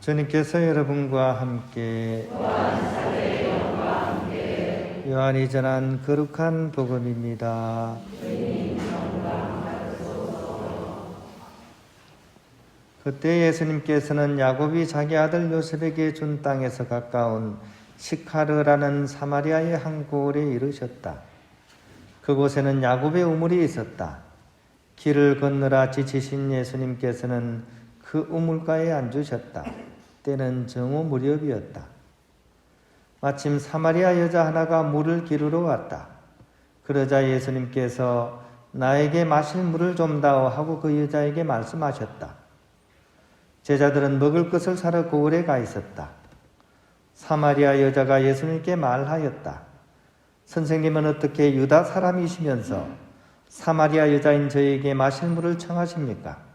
주님께서 여러분과 함께 요한이 전한 거룩한 복음입니다. 그때 예수님께서는 야곱이 자기 아들 요셉에게 준 땅에서 가까운 시카르라는 사마리아의 한 고을에 이르셨다. 그곳에는 야곱의 우물이 있었다. 길을 건너라 지치신 예수님께서는 그 우물가에 앉으셨다. 때는 정오 무렵이었다. 마침 사마리아 여자 하나가 물을 기르러 왔다. 그러자 예수님께서 나에게 마실 물을 좀 다오 하고 그 여자에게 말씀하셨다. 제자들은 먹을 것을 사러 고을에 가 있었다. 사마리아 여자가 예수님께 말하였다. 선생님은 어떻게 유다 사람이시면서 사마리아 여자인 저에게 마실 물을 청하십니까?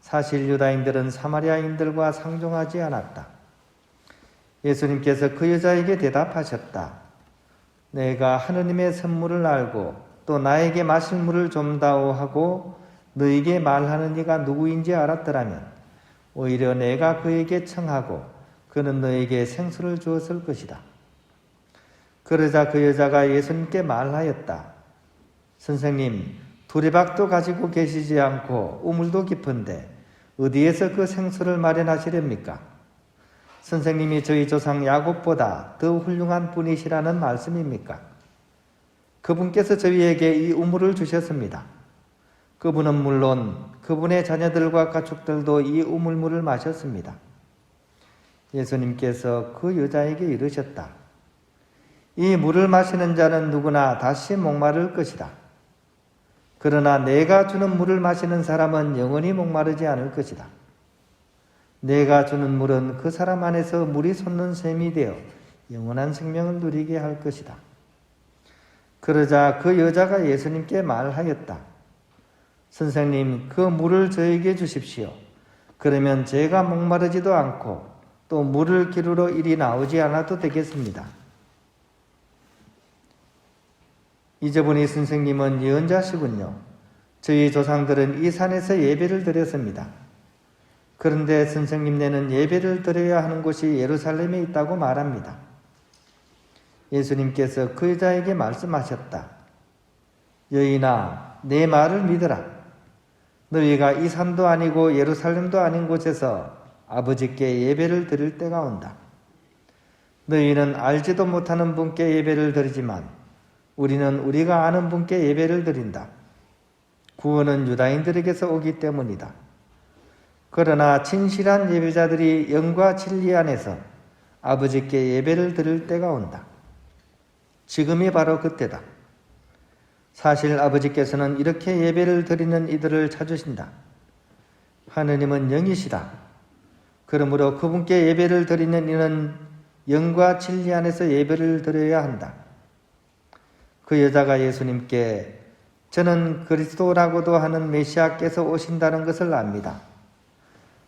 사실 유다인들은 사마리아인들과 상종하지 않았다. 예수님께서 그 여자에게 대답하셨다. 내가 하느님의 선물을 알고 또 나에게 마실 물을 좀 다오 하고 너에게 말하는 이가 누구인지 알았더라면 오히려 내가 그에게 청하고 그는 너에게 생수를 주었을 것이다. 그러자 그 여자가 예수님께 말하였다. 선생님, 두레박도 가지고 계시지 않고 우물도 깊은데 어디에서 그 생수를 마련하시렵니까? 선생님이 저희 조상 야곱보다 더 훌륭한 분이시라는 말씀입니까? 그분께서 저희에게 이 우물을 주셨습니다. 그분은 물론 그분의 자녀들과 가축들도 이 우물물을 마셨습니다. 예수님께서 그 여자에게 이르셨다. 이 물을 마시는 자는 누구나 다시 목마를 것이다. 그러나 내가 주는 물을 마시는 사람은 영원히 목마르지 않을 것이다. 내가 주는 물은 그 사람 안에서 물이 솟는 샘이 되어 영원한 생명을 누리게 할 것이다. 그러자 그 여자가 예수님께 말하였다. 선생님, 그 물을 저에게 주십시오. 그러면 제가 목마르지도 않고 또 물을 기르러 이리 나오지 않아도 되겠습니다. 잊어보니 선생님은 예언자시군요. 저희 조상들은 이 산에서 예배를 드렸습니다. 그런데 선생님네는 예배를 드려야 하는 곳이 예루살렘에 있다고 말합니다. 예수님께서 그 여자에게 말씀하셨다. 여인아, 내 말을 믿으라. 너희가 이 산도 아니고 예루살렘도 아닌 곳에서 아버지께 예배를 드릴 때가 온다. 너희는 알지도 못하는 분께 예배를 드리지만 우리는 우리가 아는 분께 예배를 드린다. 구원은 유다인들에게서 오기 때문이다. 그러나 진실한 예배자들이 영과 진리 안에서 아버지께 예배를 드릴 때가 온다. 지금이 바로 그때다. 사실 아버지께서는 이렇게 예배를 드리는 이들을 찾으신다. 하느님은 영이시다. 그러므로 그분께 예배를 드리는 이는 영과 진리 안에서 예배를 드려야 한다. 그 여자가 예수님께 저는 그리스도라고도 하는 메시아께서 오신다는 것을 압니다.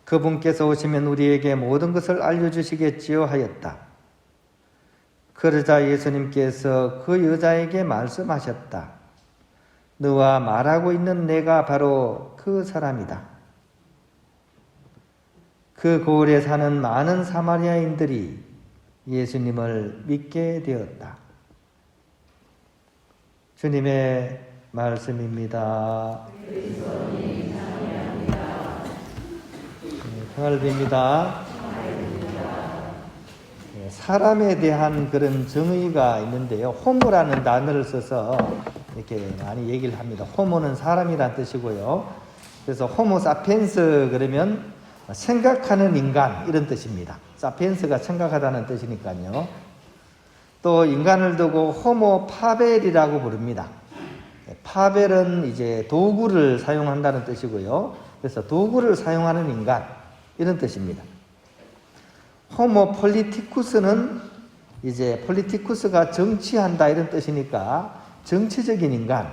그분께서 오시면 우리에게 모든 것을 알려주시겠지요 하였다. 그러자 예수님께서 그 여자에게 말씀하셨다. 너와 말하고 있는 내가 바로 그 사람이다. 그 고을에 사는 많은 사마리아인들이 예수님을 믿게 되었다. 주님의 말씀입니다. 평안을 빕니다. 사람에 대한 그런 정의가 있는데요. 호모라는 단어를 써서 이렇게 많이 얘기를 합니다. 호모는 사람이란 뜻이고요. 그래서 호모 사피엔스 그러면 생각하는 인간 이런 뜻입니다. 사피엔스가 생각하다는 뜻이니까요. 또 인간을 두고 호모 파벨이라고 부릅니다. 파벨은 이제 도구를 사용한다는 뜻이고요. 그래서 도구를 사용하는 인간 이런 뜻입니다. 호모 폴리티쿠스는 이제 폴리티쿠스가 정치한다 이런 뜻이니까 정치적인 인간,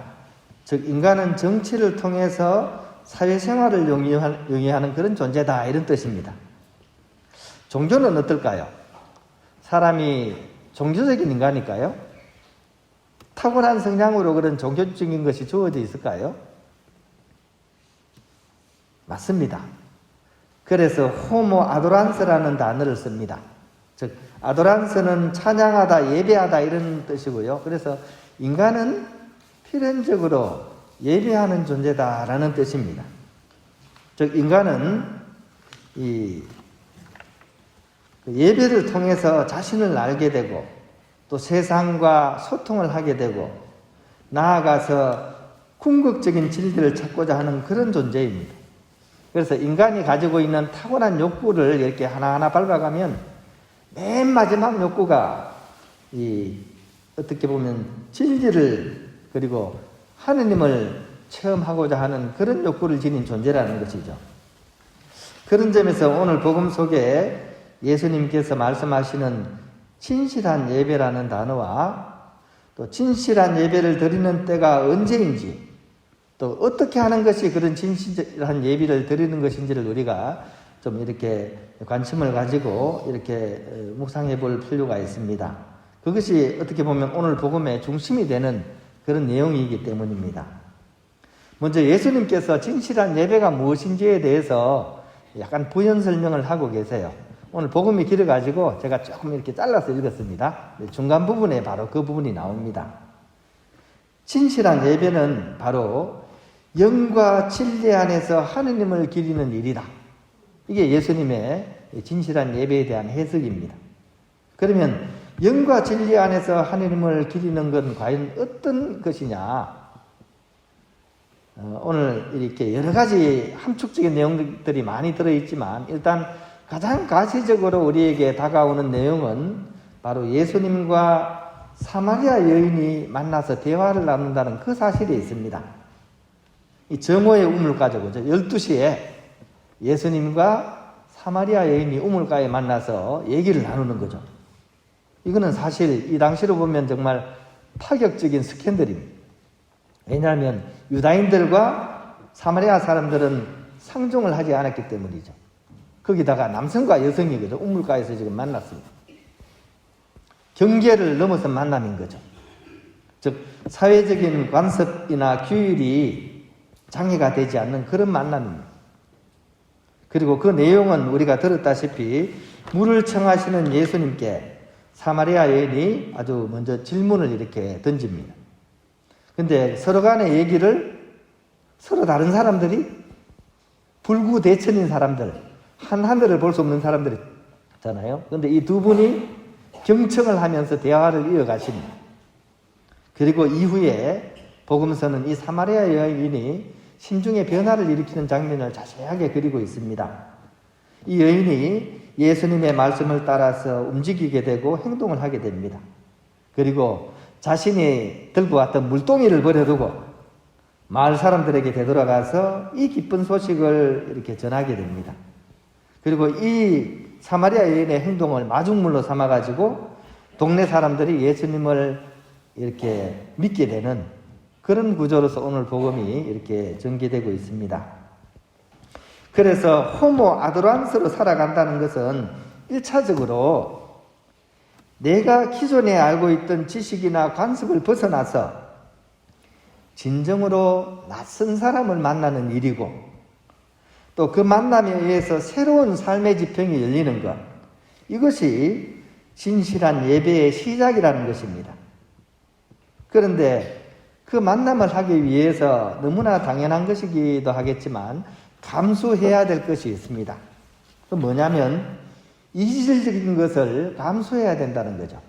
즉 인간은 정치를 통해서 사회생활을 용이하는 그런 존재다 이런 뜻입니다. 종교는 어떨까요? 사람이 종교적인 인간일까요? 타고난 성향으로 그런 종교적인 것이 주어져 있을까요? 맞습니다. 그래서 호모 아도란스라는 단어를 씁니다. 즉 아도란스는 찬양하다, 예배하다 이런 뜻이고요. 그래서 인간은 필연적으로 예배하는 존재다라는 뜻입니다. 즉 인간은 이 예배를 통해서 자신을 알게 되고 또 세상과 소통을 하게 되고 나아가서 궁극적인 진리를 찾고자 하는 그런 존재입니다. 그래서 인간이 가지고 있는 타고난 욕구를 이렇게 하나하나 밟아가면 맨 마지막 욕구가 어떻게 보면 진리를 그리고 하느님을 체험하고자 하는 그런 욕구를 지닌 존재라는 것이죠. 그런 점에서 오늘 복음 속에 예수님께서 말씀하시는 진실한 예배라는 단어와 또 진실한 예배를 드리는 때가 언제인지 또 어떻게 하는 것이 그런 진실한 예배를 드리는 것인지를 우리가 좀 이렇게 관심을 가지고 이렇게 묵상해 볼 필요가 있습니다. 그것이 어떻게 보면 오늘 복음의 중심이 되는 그런 내용이기 때문입니다. 먼저 예수님께서 진실한 예배가 무엇인지에 대해서 약간 부연 설명을 하고 계세요. 오늘 복음이 길어가지고 제가 조금 이렇게 잘라서 읽었습니다. 중간 부분에 바로 그 부분이 나옵니다. 진실한 예배는 바로 영과 진리 안에서 하느님을 기리는 일이다. 이게 예수님의 진실한 예배에 대한 해석입니다. 그러면 영과 진리 안에서 하느님을 기리는 건 과연 어떤 것이냐? 오늘 이렇게 여러 가지 함축적인 내용들이 많이 들어있지만 일단 가장 가시적으로 우리에게 다가오는 내용은 바로 예수님과 사마리아 여인이 만나서 대화를 나눈다는 그 사실이 있습니다. 이 정오의 우물가죠. 12시에 예수님과 사마리아 여인이 우물가에 만나서 얘기를 나누는 거죠. 이거는 사실 이 당시로 보면 정말 파격적인 스캔들입니다. 왜냐하면 유다인들과 사마리아 사람들은 상종을 하지 않았기 때문이죠. 거기다가 남성과 여성이 그죠. 우물가에서 지금 만났습니다. 경계를 넘어선 만남인 거죠. 즉 사회적인 관습이나 규율이 장애가 되지 않는 그런 만남입니다. 그리고 그 내용은 우리가 들었다시피 물을 청하시는 예수님께 사마리아 여인이 아주 먼저 질문을 이렇게 던집니다. 근데 서로 간의 얘기를 서로 다른 사람들이 불구대천인 사람들, 한 하늘을 볼 수 없는 사람들이잖아요. 그런데 이 두 분이 경청을 하면서 대화를 이어가십니다. 그리고 이후에 복음서는 이 사마리아 여인이 심중의 변화를 일으키는 장면을 자세하게 그리고 있습니다. 이 여인이 예수님의 말씀을 따라서 움직이게 되고 행동을 하게 됩니다. 그리고 자신이 들고 왔던 물동이를 버려두고 마을 사람들에게 되돌아가서 이 기쁜 소식을 이렇게 전하게 됩니다. 그리고 이 사마리아 여인의 행동을 마중물로 삼아가지고 동네 사람들이 예수님을 이렇게 믿게 되는 그런 구조로서 오늘 복음이 이렇게 전개되고 있습니다. 그래서 호모 아도란스로 살아간다는 것은 1차적으로 내가 기존에 알고 있던 지식이나 관습을 벗어나서 진정으로 낯선 사람을 만나는 일이고 또 그 만남에 의해서 새로운 삶의 지평이 열리는 것, 이것이 진실한 예배의 시작이라는 것입니다. 그런데 그 만남을 하기 위해서 너무나 당연한 것이기도 하겠지만 감수해야 될 것이 있습니다. 그 뭐냐면 이질적인 것을 감수해야 된다는 거죠.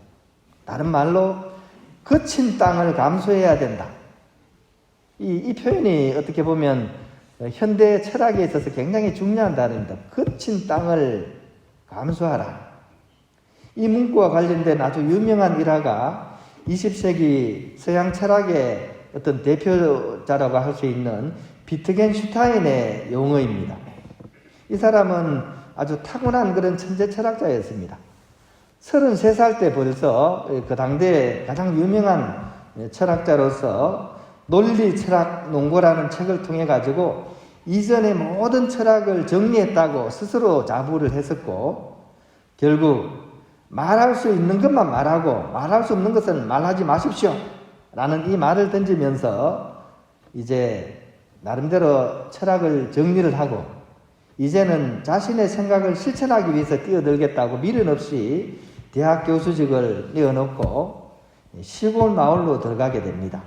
다른 말로 거친 땅을 감수해야 된다. 이 표현이 어떻게 보면 현대 철학에 있어서 굉장히 중요한 단어입니다. 거친 땅을 감수하라. 이 문구와 관련된 아주 유명한 일화가 20세기 서양 철학의 어떤 대표자라고 할 수 있는 비트겐슈타인의 용어입니다. 이 사람은 아주 타고난 그런 천재 철학자였습니다. 33살 때 벌써 그 당대의 가장 유명한 철학자로서 논리 철학 논고라는 책을 통해 가지고 이전의 모든 철학을 정리했다고 스스로 자부를 했었고 결국 말할 수 있는 것만 말하고 말할 수 없는 것은 말하지 마십시오 라는 이 말을 던지면서 이제 나름대로 철학을 정리를 하고 이제는 자신의 생각을 실천하기 위해서 뛰어들겠다고 미련 없이 대학 교수직을 내어놓고 시골 마을로 들어가게 됩니다.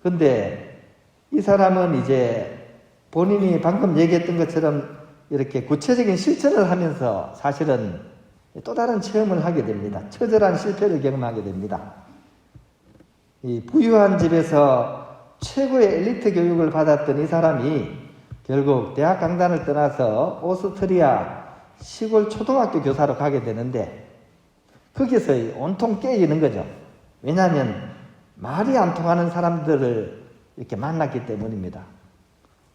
근데 이 사람은 이제 본인이 방금 얘기했던 것처럼 이렇게 구체적인 실천을 하면서 사실은 또 다른 체험을 하게 됩니다. 처절한 실패를 경험하게 됩니다. 이 부유한 집에서 최고의 엘리트 교육을 받았던 이 사람이 결국 대학 강단을 떠나서 오스트리아 시골 초등학교 교사로 가게 되는데 거기서 온통 깨지는 거죠. 왜냐하면 말이 안 통하는 사람들을 이렇게 만났기 때문입니다.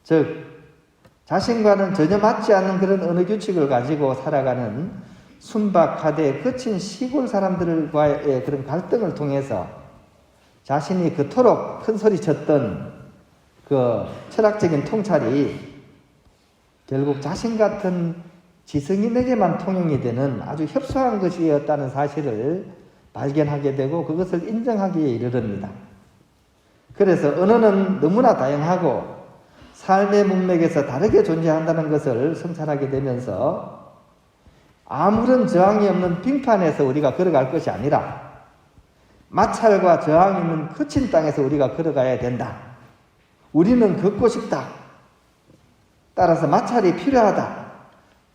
즉 자신과는 전혀 맞지 않는 그런 언어 규칙을 가지고 살아가는 순박하되 거친 시골 사람들과의 그런 갈등을 통해서 자신이 그토록 큰 소리 쳤던 그 철학적인 통찰이 결국 자신 같은 지성인에게만 통용이 되는 아주 협소한 것이었다는 사실을 발견하게 되고 그것을 인정하기에 이르릅니다. 그래서 언어는 너무나 다양하고 삶의 문맥에서 다르게 존재한다는 것을 성찰하게 되면서 아무런 저항이 없는 빙판에서 우리가 걸어갈 것이 아니라 마찰과 저항이 있는 거친 땅에서 우리가 걸어가야 된다. 우리는 걷고 싶다. 따라서 마찰이 필요하다.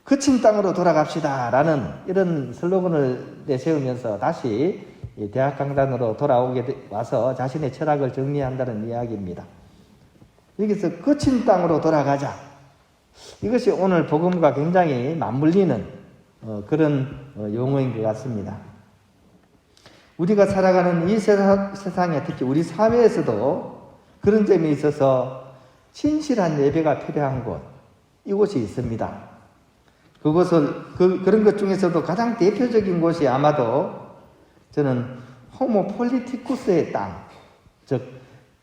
거친 땅으로 돌아갑시다. 라는 이런 슬로건을 내세우면서 다시 대학 강단으로 돌아오게 와서 자신의 철학을 정리한다는 이야기입니다. 여기서 거친 땅으로 돌아가자. 이것이 오늘 복음과 굉장히 맞물리는 그런 용어인 것 같습니다. 우리가 살아가는 이 세상에 특히 우리 사회에서도 그런 점이 있어서 진실한 예배가 필요한 곳, 이곳이 있습니다. 그런 것 중에서도 가장 대표적인 곳이 아마도 저는 호모 폴리티쿠스의 땅, 즉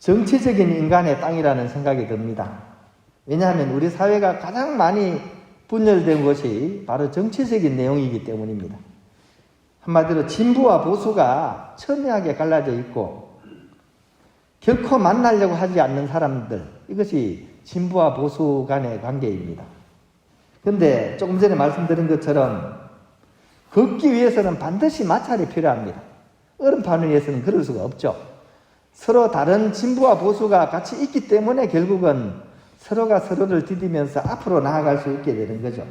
정치적인 인간의 땅이라는 생각이 듭니다. 왜냐하면 우리 사회가 가장 많이 분열된 것이 바로 정치적인 내용이기 때문입니다. 한마디로 진보와 보수가 첨예하게 갈라져 있고 결코 만나려고 하지 않는 사람들, 이것이 진보와 보수 간의 관계입니다. 그런데 조금 전에 말씀드린 것처럼 걷기 위해서는 반드시 마찰이 필요합니다. 얼음판 위에서는 그럴 수가 없죠. 서로 다른 진보와 보수가 같이 있기 때문에 결국은 서로가 서로를 디디면서 앞으로 나아갈 수 있게 되는 거죠.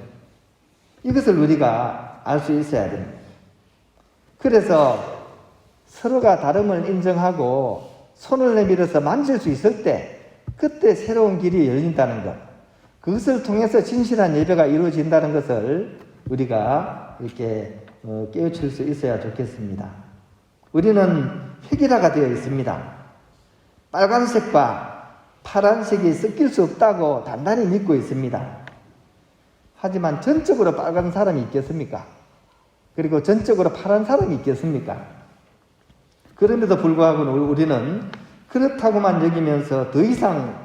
이것을 우리가 알 수 있어야 됩니다. 그래서 서로가 다름을 인정하고 손을 내밀어서 만질 수 있을 때 그때 새로운 길이 열린다는 것, 그것을 통해서 진실한 예배가 이루어진다는 것을 우리가 이렇게 깨우칠 수 있어야 좋겠습니다. 우리는 획일화가 되어 있습니다. 빨간색과 파란색이 섞일 수 없다고 단단히 믿고 있습니다. 하지만 전적으로 빨간 사람이 있겠습니까? 그리고 전적으로 파란 사람이 있겠습니까? 그럼에도 불구하고 우리는 그렇다고만 여기면서 더 이상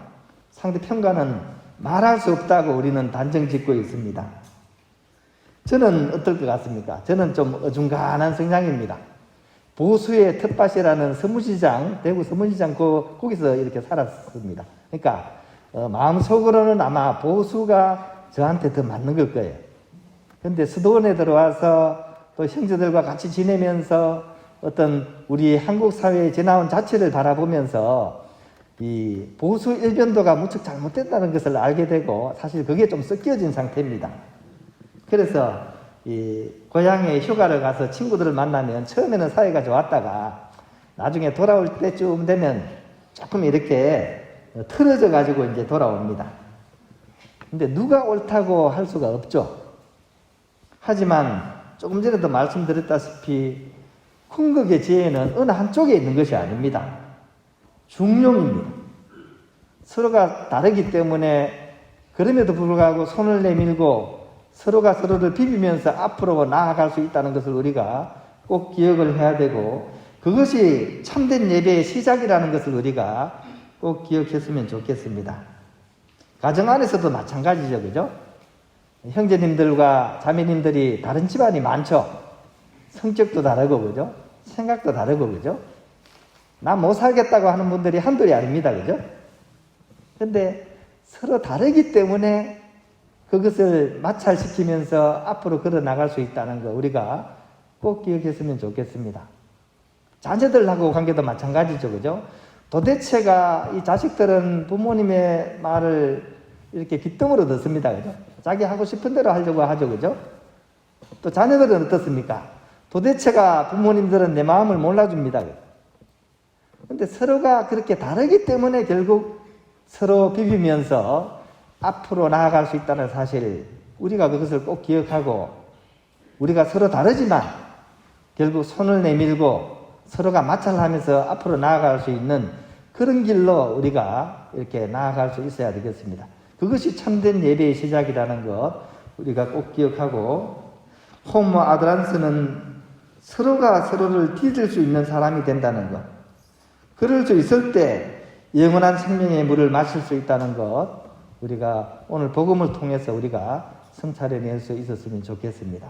상대 평가는 말할 수 없다고 우리는 단정 짓고 있습니다. 저는 어떨 것 같습니까? 저는 좀 어중간한 성향입니다. 보수의 텃밭이라는 서문시장, 대구 서문시장 거기서 이렇게 살았습니다. 그러니까 마음속으로는 아마 보수가 저한테 더 맞는 걸 거예요. 그런데 수도원에 들어와서 또 형제들과 같이 지내면서 어떤 우리 한국 사회에 지나온 자체를 바라보면서 이 보수 일변도가 무척 잘못됐다는 것을 알게 되고 사실 그게 좀 섞여진 상태입니다. 그래서 이 고향에 휴가를 가서 친구들을 만나면 처음에는 사이가 좋았다가 나중에 돌아올 때쯤 되면 조금 이렇게 틀어져 가지고 이제 돌아옵니다. 근데 누가 옳다고 할 수가 없죠. 하지만 조금 전에도 말씀드렸다시피 궁극의 지혜는 어느 한쪽에 있는 것이 아닙니다. 중용입니다. 서로가 다르기 때문에 그럼에도 불구하고 손을 내밀고 서로가 서로를 비비면서 앞으로 나아갈 수 있다는 것을 우리가 꼭 기억을 해야 되고 그것이 참된 예배의 시작이라는 것을 우리가 꼭 기억했으면 좋겠습니다. 가정 안에서도 마찬가지죠. 그죠? 형제님들과 자매님들이 다른 집안이 많죠. 성격도 다르고 그죠? 생각도 다르고 그죠? 나 못 살겠다고 하는 분들이 한둘이 아닙니다. 그죠? 근데 서로 다르기 때문에 그것을 마찰시키면서 앞으로 걸어 나갈 수 있다는 거 우리가 꼭 기억했으면 좋겠습니다. 자녀들하고 관계도 마찬가지죠. 그죠? 도대체가 이 자식들은 부모님의 말을 이렇게 귓등으로 듣습니다. 그죠? 자기 하고 싶은 대로 하려고 하죠. 그죠? 또 자녀들은 어떻습니까? 도대체가 부모님들은 내 마음을 몰라줍니다. 근데 서로가 그렇게 다르기 때문에 결국 서로 비비면서 앞으로 나아갈 수 있다는 사실, 우리가 그것을 꼭 기억하고, 우리가 서로 다르지만 결국 손을 내밀고 서로가 마찰하면서 앞으로 나아갈 수 있는 그런 길로 우리가 이렇게 나아갈 수 있어야 되겠습니다. 그것이 참된 예배의 시작이라는 것 우리가 꼭 기억하고, 호모 아드란스는 서로가 서로를 뒤질 수 있는 사람이 된다는 것, 그럴 수 있을 때 영원한 생명의 물을 마실 수 있다는 것, 우리가 오늘 복음을 통해서 우리가 성찰해낼 수 있었으면 좋겠습니다.